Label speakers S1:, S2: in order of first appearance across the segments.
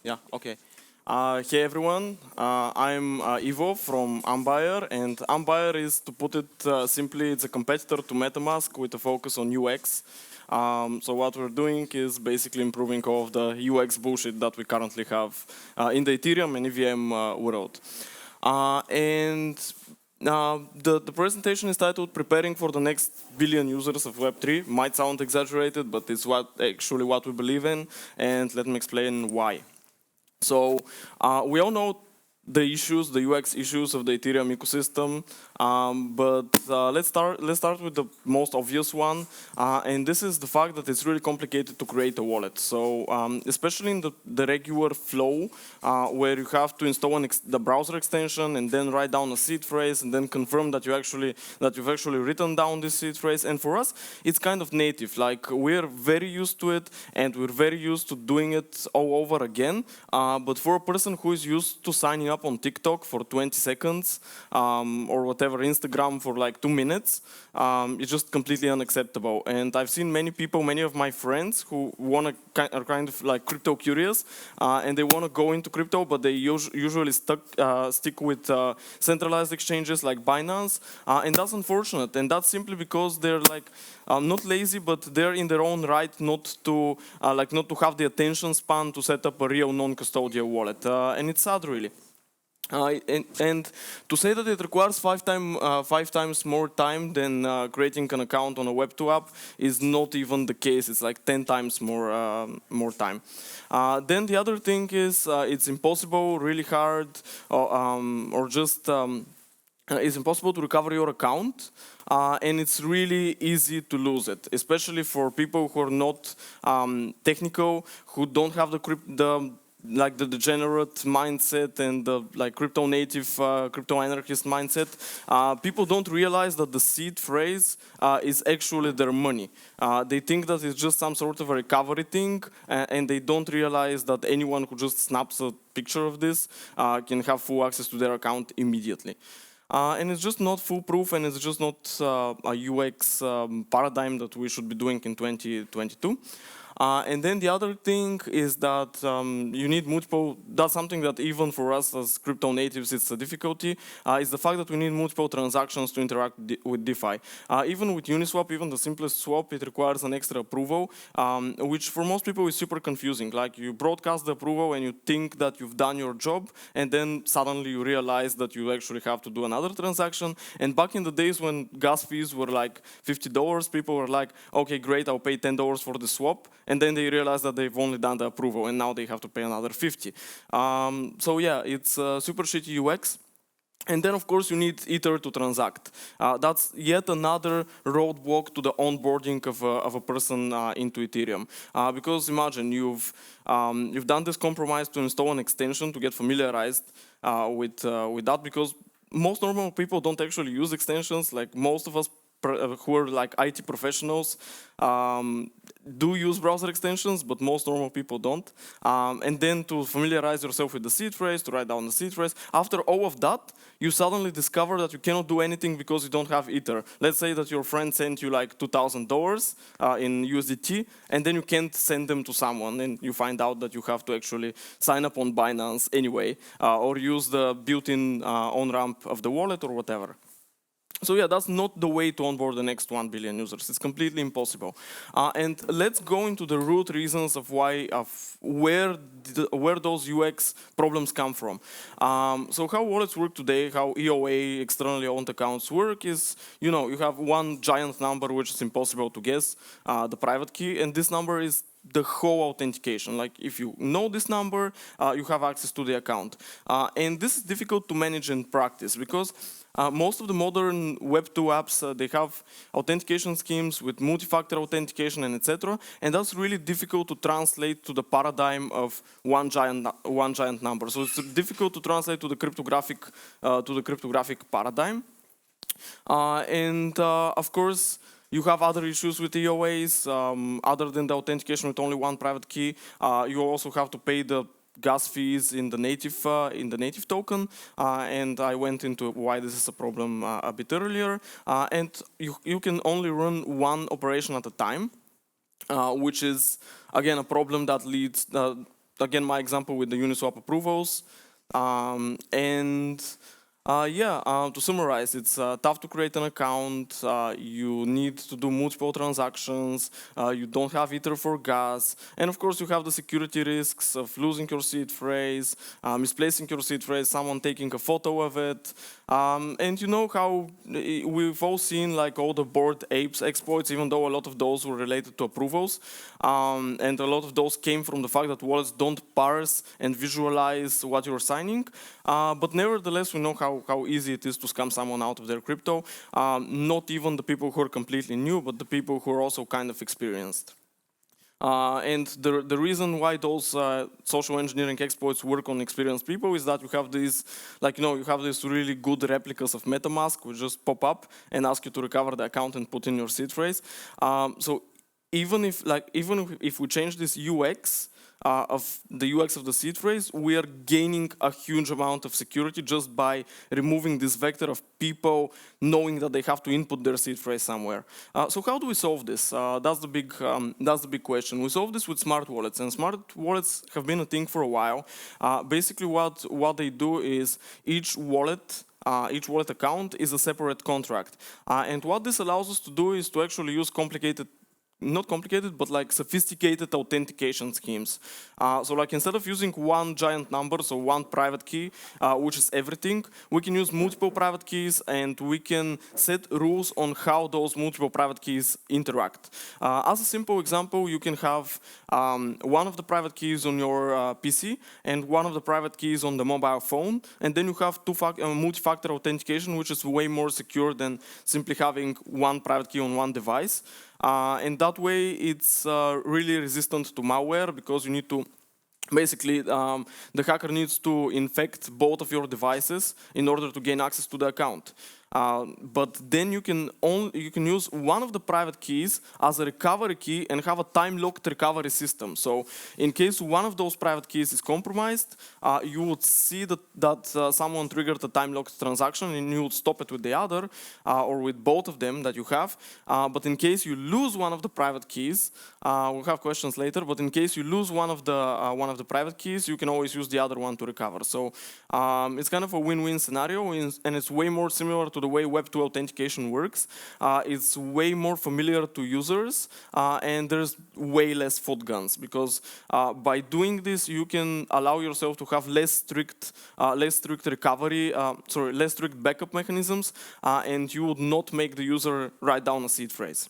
S1: Yeah, okay. Hey everyone, I'm Ivo from Ambire, and Ambire is, to put it simply, it's a competitor to MetaMask with a focus on UX. So what we're doing is basically improving all of the UX bullshit that we currently have in the Ethereum and EVM world. The presentation is titled "Preparing for the Next Billion Users of Web3." Might sound exaggerated, but it's actually what we believe in, and let me explain why. So we all know the issues, the UX issues of the Ethereum ecosystem, but let's start with the most obvious one, and this is the fact that it's really complicated to create a wallet. So especially in the regular flow, where you have to install the browser extension and then write down a seed phrase and then confirm that you've actually written down this seed phrase. And for us, it's kind of native. Like, we're very used to it, and we're very used to doing it all over again. But for a person who is used to signing up on TikTok for 20 seconds or whatever, Instagram for like 2 minutes, it's just completely unacceptable. And I've seen many people, many of my friends who are kind of like crypto curious, and they want to go into crypto, but they usually stick with centralized exchanges like Binance, and that's unfortunate. And that's simply because they're like not lazy, but they're in their own right not to have the attention span to set up a real non-custodial wallet, and it's sad, really. And to say that it requires five times more time than creating an account on a Web2 app is not even the case. It's like 10 times more time. Then the other thing is it's impossible, really hard, it's impossible to recover your account, and it's really easy to lose it, especially for people who are not technical, who don't have the degenerate mindset and the crypto native, crypto anarchist mindset. People don't realize that the seed phrase is actually their money. They think that it's just some sort of a recovery thing, and they don't realize that anyone who just snaps a picture of this can have full access to their account immediately. And it's just not foolproof, and it's just not a UX paradigm that we should be doing in 2022. And then the other thing is that you need multiple, that's something that even for us as crypto natives it's a difficulty, is the fact that we need multiple transactions to interact with DeFi. Even with Uniswap, even the simplest swap, it requires an extra approval, which for most people is super confusing. Like, you broadcast the approval and you think that you've done your job, and then suddenly you realize that you actually have to do another transaction. And back in the days when gas fees were like $50, people were like, okay, great, I'll pay $10 for the swap. And then they realize that they've only done the approval, and now they have to pay another 50. So yeah, it's super shitty UX. And then, of course, you need Ether to transact. That's yet another roadblock to the onboarding of a person into Ethereum. Because imagine you've done this compromise to install an extension to get familiarized with that, because most normal people don't actually use extensions. Like, most of us who are like IT professionals do use browser extensions, but most normal people don't. And then to familiarize yourself with the seed phrase, to write down the seed phrase, after all of that, you suddenly discover that you cannot do anything because you don't have Ether. Let's say that your friend sent you like $2,000 in USDT, and then you can't send them to someone, and you find out that you have to actually sign up on Binance anyway, or use the built-in on-ramp of the wallet or whatever. So yeah, that's not the way to onboard the next 1 billion users. It's completely impossible. And let's go into the root reasons of where those UX problems come from. So how wallets work today, how EOA, externally owned accounts, work is, you have one giant number which is impossible to guess, the private key, and this number is the whole authentication. Like, if you know this number, you have access to the account. And this is difficult to manage in practice, because most of the modern Web2 apps, they have authentication schemes with multi-factor authentication and etc. And that's really difficult to translate to the paradigm of one giant number. So it's difficult to translate to the cryptographic paradigm. Of course, you have other issues with EOAs, other than the authentication with only one private key. You also have to pay the gas fees in the native token, and I went into why this is a problem a bit earlier. And you can only run one operation at a time, which is again a problem that leads again, my example with the Uniswap approvals. To summarize, it's tough to create an account. You need to do multiple transactions. You don't have Ether for gas. And of course, you have the security risks of losing your seed phrase, misplacing your seed phrase, someone taking a photo of it. And you know how we've all seen like all the Bored Apes exploits, even though a lot of those were related to approvals. And a lot of those came from the fact that wallets don't parse and visualize what you're signing. But nevertheless, we know how easy it is to scam someone out of their crypto. Not even the people who are completely new, but the people who are also kind of experienced. And the reason why those social engineering exploits work on experienced people is that you have these, you have these really good replicas of MetaMask which just pop up and ask you to recover the account and put in your seed phrase. So even if we change this UX, of the UX of the seed phrase, we are gaining a huge amount of security just by removing this vector of people knowing that they have to input their seed phrase somewhere. So how do we solve this? That's the big question. We solve this with smart wallets, and smart wallets have been a thing for a while. Basically, what they do is each wallet account is a separate contract, and what this allows us to do is to actually use not complicated, but like sophisticated authentication schemes. So like instead of using one giant number, so one private key, which is everything, we can use multiple private keys and we can set rules on how those multiple private keys interact. As a simple example, you can have one of the private keys on your PC and one of the private keys on the mobile phone, and then you have multi-factor authentication, which is way more secure than simply having one private key on one device. And that way, it's really resistant to malware because you need to basically, the hacker needs to infect both of your devices in order to gain access to the account. But then you can use one of the private keys as a recovery key and have a time-locked recovery system. So in case one of those private keys is compromised, you would see that someone triggered a time-locked transaction and you would stop it with the other or with both of them that you have. But in case you lose one of the private keys, we'll have questions later, but in case you lose one of the private keys, you can always use the other one to recover. So it's kind of a win-win scenario, and it's way more similar to the way Web2 authentication works. It's way more familiar to users, and there's way less fault guns because by doing this, you can allow yourself to have less strict backup mechanisms, and you would not make the user write down a seed phrase.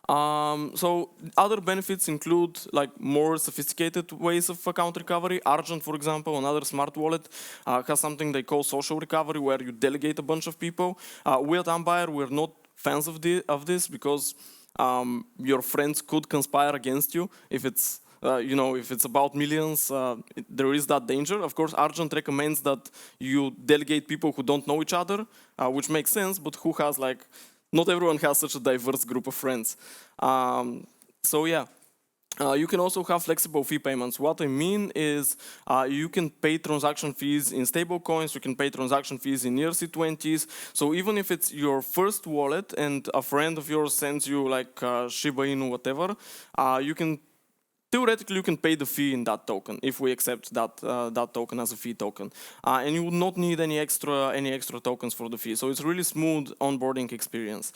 S1: So other benefits include like more sophisticated ways of account recovery. Argent, for example, another smart wallet, has something they call social recovery, where you delegate a bunch of people. We at Umpire, we're not fans of this because your friends could conspire against you if it's if it's about millions. There is that danger. Of course, Argent recommends that you delegate people who don't know each other, which makes sense, but who has not everyone has such a diverse group of friends. You can also have flexible fee payments. What I mean is you can pay transaction fees in stable coins, you can pay transaction fees in ERC20s. So even if it's your first wallet and a friend of yours sends you Shiba Inu, whatever, theoretically, you can pay the fee in that token if we accept that token as a fee token, and you would not need any extra tokens for the fee. So it's really smooth onboarding experience.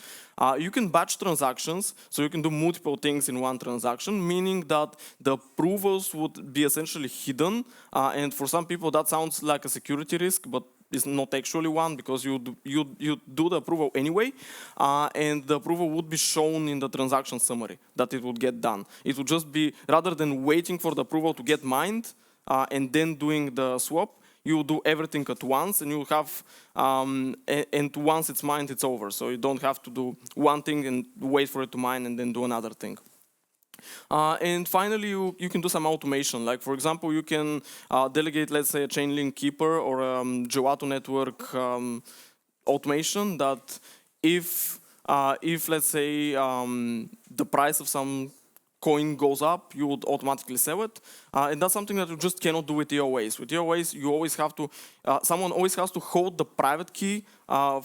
S1: You can batch transactions, so you can do multiple things in one transaction, meaning that the approvals would be essentially hidden. And for some people, that sounds like a security risk, but is not actually one because you do the approval anyway, and the approval would be shown in the transaction summary that it would get done. It would just be, rather than waiting for the approval to get mined and then doing the swap, you do everything at once, and you have, and once it's mined, it's over. So you don't have to do one thing and wait for it to mine and then do another thing. And finally, you can do some automation. Like, for example, you can delegate, let's say, a Chainlink keeper or a Gelato network automation that if let's say, the price of some coin goes up, you would automatically sell it. And that's something that you just cannot do with EOAs. With EOAs, you always have to, someone always has to hold the private key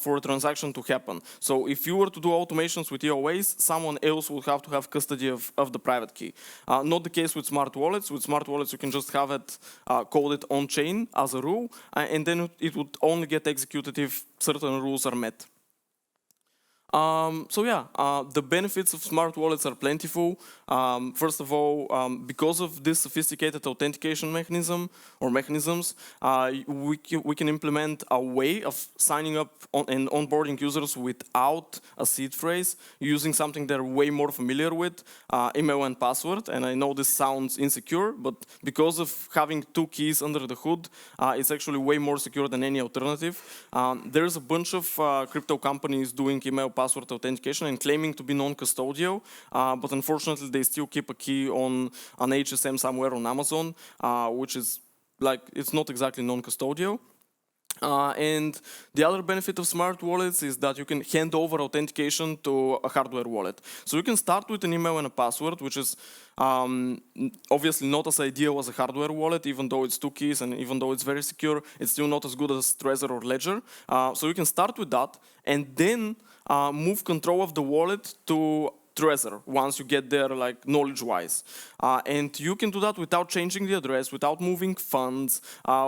S1: for a transaction to happen. So if you were to do automations with EOAs, someone else would have to have custody of the private key. Not the case with smart wallets. With smart wallets, you can just have it coded on-chain as a rule, and then it would only get executed if certain rules are met. So yeah, the benefits of smart wallets are plentiful. First of all, because of this sophisticated authentication mechanisms, we can implement a way of signing up and onboarding users without a seed phrase, using something they're way more familiar with, email and password. And I know this sounds insecure, but because of having two keys under the hood, it's actually way more secure than any alternative. There's a bunch of crypto companies doing email password authentication and claiming to be non-custodial, but unfortunately they still keep a key on an HSM somewhere on Amazon, which is like, it's not exactly non-custodial. And the other benefit of smart wallets is that you can hand over authentication to a hardware wallet. So you can start with an email and a password, which is obviously not as ideal as a hardware wallet, even though it's two keys and even though it's very secure, it's still not as good as Trezor or Ledger. So you can start with that and then move control of the wallet to Trezor once you get there, like knowledge-wise, and you can do that without changing the address, without moving funds,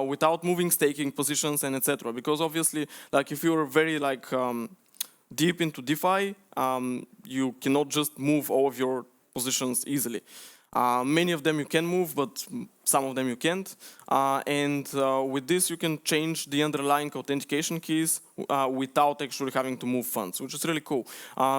S1: without moving staking positions, and etc. Because obviously, like if you're very like deep into DeFi, you cannot just move all of your positions easily. Many of them you can move, but some of them you can't. And with this, you can change the underlying authentication keys without actually having to move funds, which is really cool.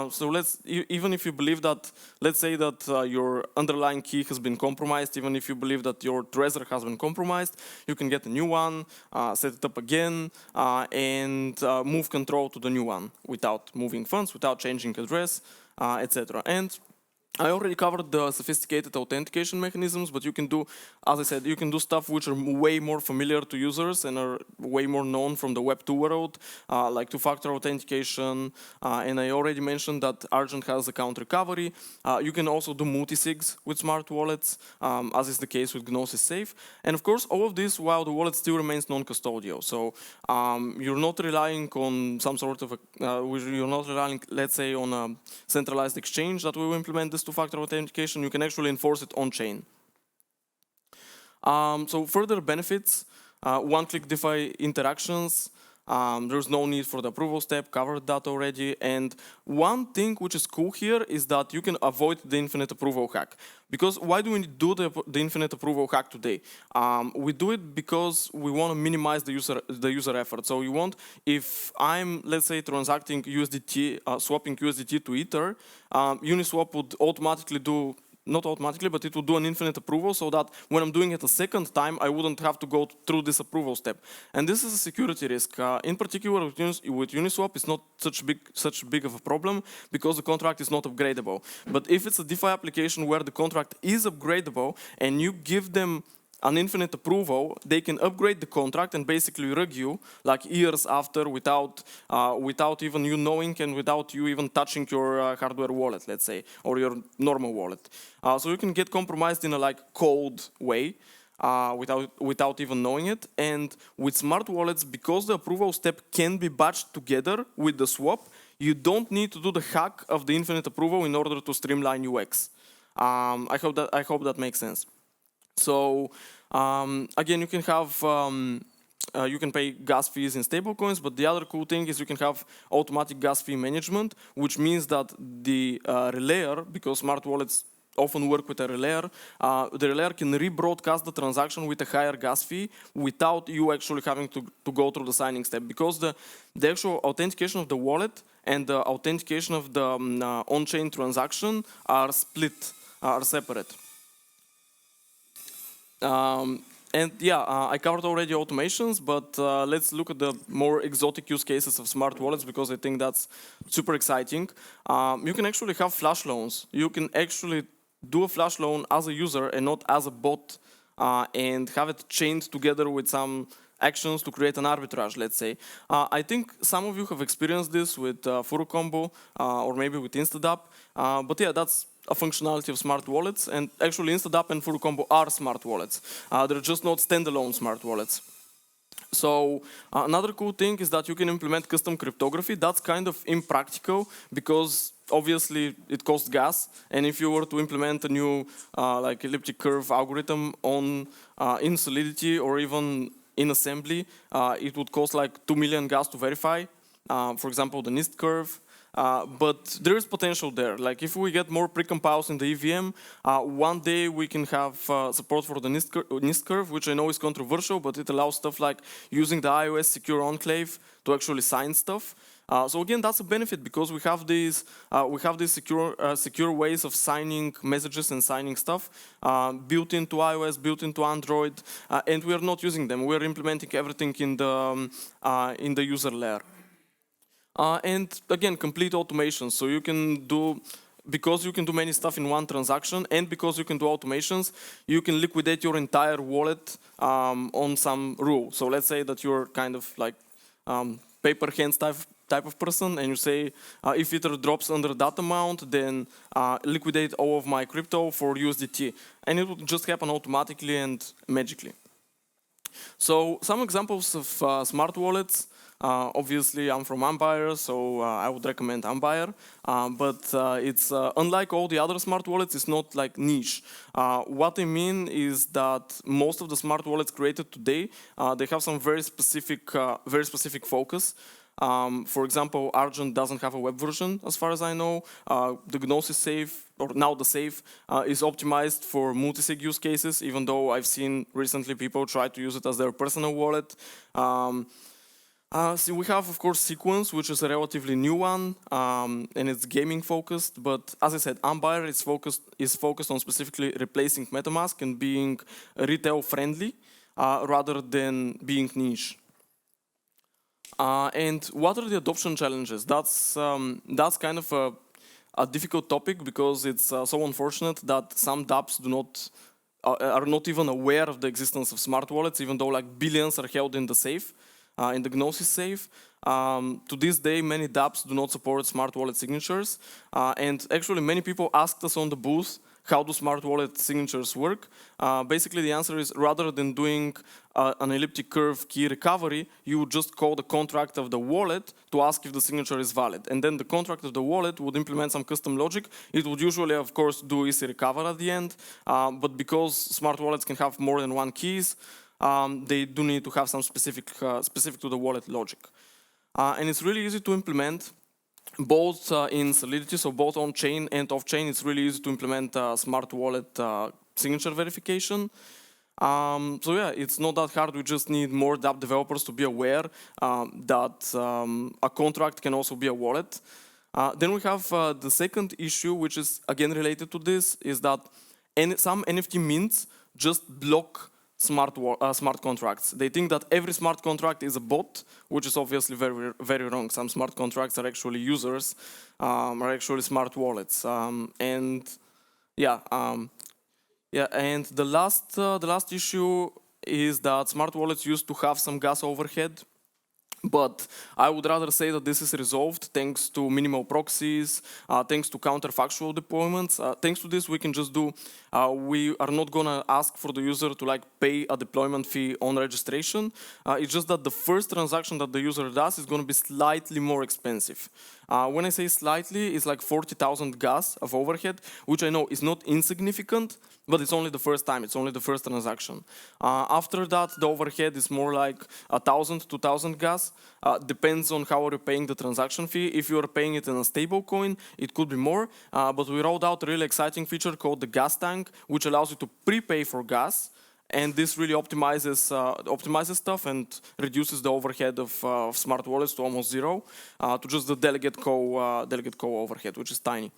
S1: So even if you believe that, let's say that your underlying key has been compromised, even if you believe that your Trezor has been compromised, you can get a new one, set it up again, and move control to the new one without moving funds, without changing address, etc. And I already covered the sophisticated authentication mechanisms, but you can do, as I said, you can do stuff which are way more familiar to users and are way more known from the Web 2 world, like two-factor authentication. And I already mentioned that Argent has account recovery. You can also do multi-sigs with smart wallets, as is the case with Gnosis Safe. And of course, all of this while the wallet still remains non-custodial. So you're not relying on some sort of, you're not relying, let's say, on a centralized exchange that will implement this two-factor authentication. You can actually enforce it on-chain. So further benefits, one-click DeFi interactions. There's no need for the approval step, covered that already. And one thing which is cool here is that you can avoid the infinite approval hack. Because why do we do the infinite approval hack today? We do it because we want to minimize the user effort. So you want, if I'm, let's say, transacting USDT, swapping USDT to Ether, Uniswap would automatically do, not automatically, but it would do an infinite approval so that when I'm doing it a second time, I wouldn't have to go through this approval step. And this is a security risk. In particular, with Uniswap, it's not such big of a problem because the contract is not upgradable. But if it's a DeFi application where the contract is upgradable and you give them an infinite approval, they can upgrade the contract and basically rug you like years after without even you knowing and without you even touching your hardware wallet, let's say, or your normal wallet. So you can get compromised in a like cold way without even knowing it. And with smart wallets, because the approval step can be batched together with the swap, you don't need to do the hack of the infinite approval in order to streamline UX. I hope that makes sense. So again, you can have you can pay gas fees in stablecoins, but the other cool thing is you can have automatic gas fee management, which means that the relayer, because smart wallets often work with a relayer, the relayer can rebroadcast the transaction with a higher gas fee without you actually having to go through the signing step, because the actual authentication of the wallet and the authentication of the on-chain transaction are split, are separate. And yeah, I covered already automations, but let's look at the more exotic use cases of smart wallets because I think that's super exciting. You can actually have flash loans. You can actually do a flash loan as a user and not as a bot, and have it chained together with some actions to create an arbitrage, let's say. I think some of you have experienced this with Furocombo or maybe with Instadapp. But yeah, that's a functionality of smart wallets, and actually InstaDapp and Furucombo are smart wallets. They're just not standalone smart wallets. So another cool thing is that you can implement custom cryptography. That's kind of impractical because obviously it costs gas, and if you were to implement a new like elliptic curve algorithm on in Solidity or even in assembly, it would cost like 2 million gas to verify. For example, the NIST curve. But there is potential there. Like if we get more precompiles in the EVM, one day we can have support for the NIST curve, which I know is controversial, but it allows stuff like using the iOS secure enclave to actually sign stuff. So again, that's a benefit because we have these secure ways of signing messages and signing stuff built into iOS, built into Android, and we are not using them. We are implementing everything in the user layer. And again, complete automation. So you can do, because you can do many stuff in one transaction, and because you can do automations, you can liquidate your entire wallet on some rule. So let's say that you're kind of like paper hands type of person, and you say, if Ether drops under that amount, then liquidate all of my crypto for USDT. And it would just happen automatically and magically. So some examples of smart wallets. Obviously, I'm from Umpire, so I would recommend Umpire. But it's unlike all the other smart wallets, it's not like niche. What I mean is that most of the smart wallets created today, they have some very specific focus. For example, Argent doesn't have a web version, as far as I know. The Gnosis Safe, or now the Safe, is optimized for multi-sig use cases, even though I've seen recently people try to use it as their personal wallet. So we have, of course, Sequence, which is a relatively new one, and it's gaming focused. But as I said, Umpire is focused on specifically replacing MetaMask and being retail friendly rather than being niche. And what are the adoption challenges? That's kind of a difficult topic because it's so unfortunate that some dApps are not even aware of the existence of smart wallets, even though like billions are held in the safe. In the Gnosis Safe. To this day, many dApps do not support smart wallet signatures. And actually, many people asked us on the booth, how do smart wallet signatures work? Basically, the answer is rather than doing an elliptic curve key recovery, you would just call the contract of the wallet to ask if the signature is valid. And then the contract of the wallet would implement some custom logic. It would usually, of course, do easy recover at the end. But because smart wallets can have more than one keys, they do need to have some specific to the wallet logic. And it's really easy to implement both in Solidity, so both on-chain and off-chain. It's really easy to implement smart wallet signature verification. So yeah, it's not that hard. We just need more dApp developers to be aware that a contract can also be a wallet. Then we have the second issue, which is again related to this, is that some NFT mints just block smart contracts. They think that every smart contract is a bot, which is obviously very, very wrong. Some smart contracts are actually users, are actually smart wallets. And the last issue is that smart wallets used to have some gas overhead. But I would rather say that this is resolved thanks to minimal proxies, thanks to counterfactual deployments. Thanks to this, we can just do, we are not gonna ask for the user to like pay a deployment fee on registration. It's just that the first transaction that the user does is gonna be slightly more expensive. When I say slightly, it's like 40,000 gas of overhead, which I know is not insignificant, but it's only the first time, it's only the first transaction. After that, the overhead is more like 1,000, 2,000 gas. Depends on how you're paying the transaction fee. If you're paying it in a stable coin, it could be more. But we rolled out a really exciting feature called the gas tank, which allows you to prepay for gas. And this really optimizes stuff and reduces the overhead of smart wallets to almost zero, to just the delegate co overhead, which is tiny.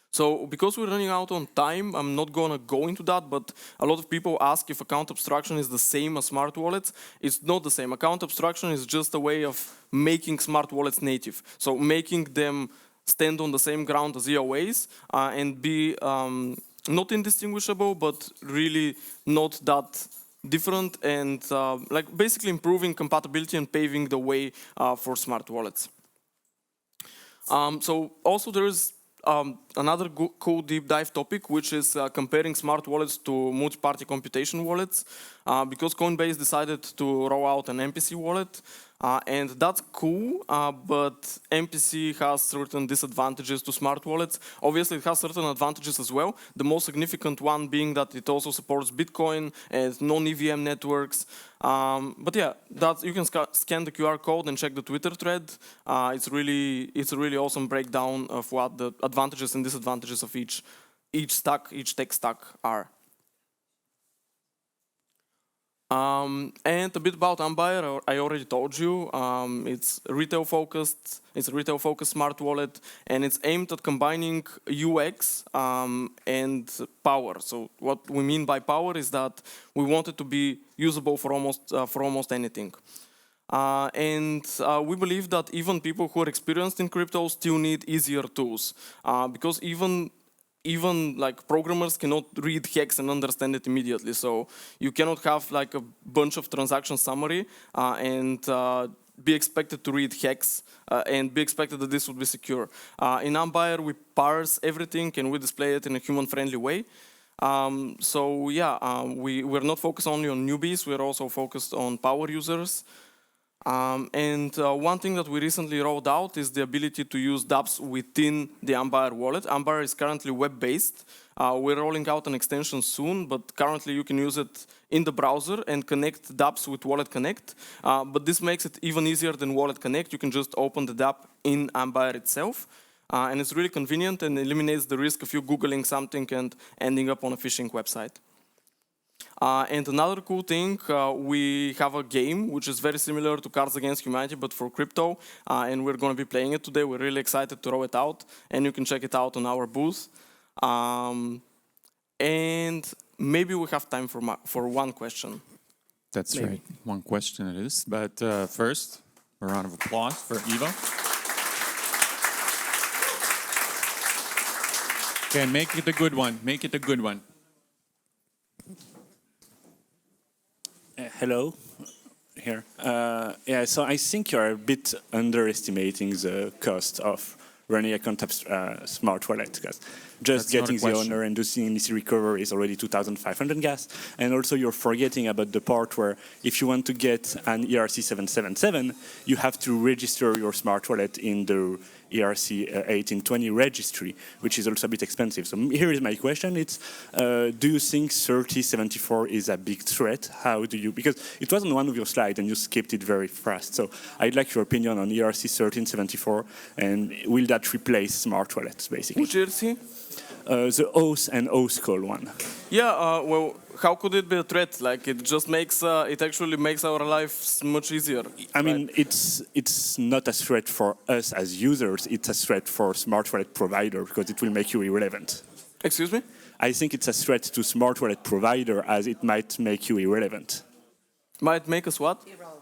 S1: So because we're running out on time, I'm not gonna go into that, but a lot of people ask if account abstraction is the same as smart wallets. It's not the same. Account abstraction is just a way of making smart wallets native. So making them stand on the same ground as EOAs and be not indistinguishable, but really not that different, and like basically improving compatibility and paving the way for smart wallets. So also there is another cool deep dive topic, which is comparing smart wallets to multi-party computation wallets, because Coinbase decided to roll out an MPC wallet. And that's cool, but MPC has certain disadvantages to smart wallets. Obviously, it has certain advantages as well. The most significant one being that it also supports Bitcoin and non-EVM networks. But yeah, you can scan the QR code and check the Twitter thread. It's a really awesome breakdown of what the advantages and disadvantages of each tech stack are. And a bit about Ambire, I already told you. It's retail focused. It's a retail focused smart wallet, and it's aimed at combining UX and power. So what we mean by power is that we want it to be usable for almost anything. And we believe that even people who are experienced in crypto still need easier tools, because even like programmers cannot read hex and understand it immediately. So you cannot have like a bunch of transaction summary and be expected to read hex and be expected that this would be secure. In Ambire, we parse everything and we display it in a human-friendly way. So yeah, we're not focused only on newbies. We're also focused on power users. And one thing that we recently rolled out is the ability to use dApps within the Ambire wallet. Ambire is currently web-based. We're rolling out an extension soon, but currently you can use it in the browser and connect dApps with Wallet Connect. But this makes it even easier than Wallet Connect. You can just open the dApp in Ambire itself. And it's really convenient and eliminates the risk of you Googling something and ending up on a phishing website. And another cool thing, we have a game which is very similar to Cards Against Humanity, but for crypto, and we're going to be playing it today. We're really excited to roll it out, and you can check it out on our booth. And maybe we have time for one question.
S2: That's maybe. Right, one question it is. But first, a round of applause for Ivo. Okay, make it a good one. Make it a good one.
S3: Hello, here. Yeah, so I think you're a bit underestimating the cost of running a smart wallet, because just getting the owner and doing this recovery is already 2,500 gas. And also you're forgetting about the part where if you want to get an ERC 777, you have to register your smart wallet in the ERC 1820 registry, which is also a bit expensive. So here is my question. It's, do you think 3074 is a big threat? How do you, because it was on one of your slides and you skipped it very fast. So I'd like your opinion on ERC 1374, and will that replace smart wallets, basically?
S1: Which ERC?
S3: The oath and oath call one.
S1: Yeah, well, how could it be a threat? Like, it just makes, it actually makes our lives much easier.
S3: I mean, it's not a threat for us as users, it's a threat for smart wallet provider, because it will make you irrelevant.
S1: Excuse me?
S3: I think it's a threat to smart wallet provider, as it might make you irrelevant.
S1: Might make us what? Irrelevant.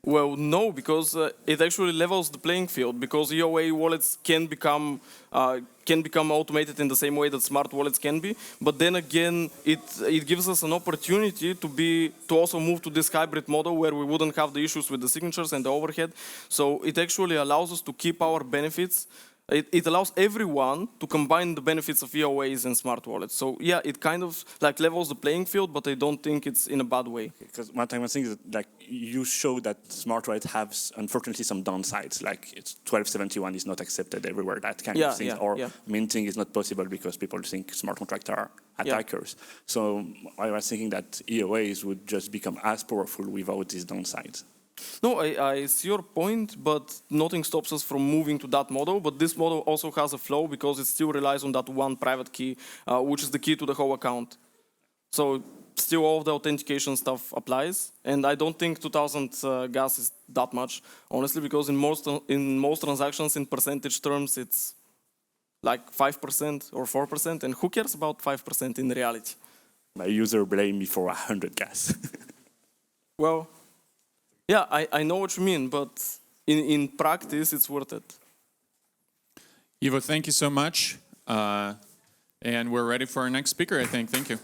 S1: Well, no, because it actually levels the playing field, because EOA wallets can become automated in the same way that smart wallets can be. But then again, it gives us an opportunity to also move to this hybrid model where we wouldn't have the issues with the signatures and the overhead. So it actually allows us to keep our benefits. It allows everyone to combine the benefits of EOAs and smart wallets. So yeah, it kind of like levels the playing field, but I don't think it's in a bad way.
S3: Because one thing I think is that, like, you show that smart wallet has unfortunately some downsides. Like, it's 1271 is not accepted everywhere. That kind of thing, or minting is not possible because people think smart contracts are attackers. So I was thinking that EOAs would just become as powerful without these downsides.
S1: No, I see your point, but nothing stops us from moving to that model. But this model also has a flaw because it still relies on that one private key, which is the key to the whole account. So still all of the authentication stuff applies. And I don't think 2,000 gas is that much, honestly, because in most transactions in percentage terms, it's like 5% or 4%. And who cares about 5% in reality?
S3: My user blamed me for 100 gas.
S1: Well, yeah, I know what you mean, but in practice, it's worth it.
S2: Ivo, thank you so much. And we're ready for our next speaker, I think. Thank you.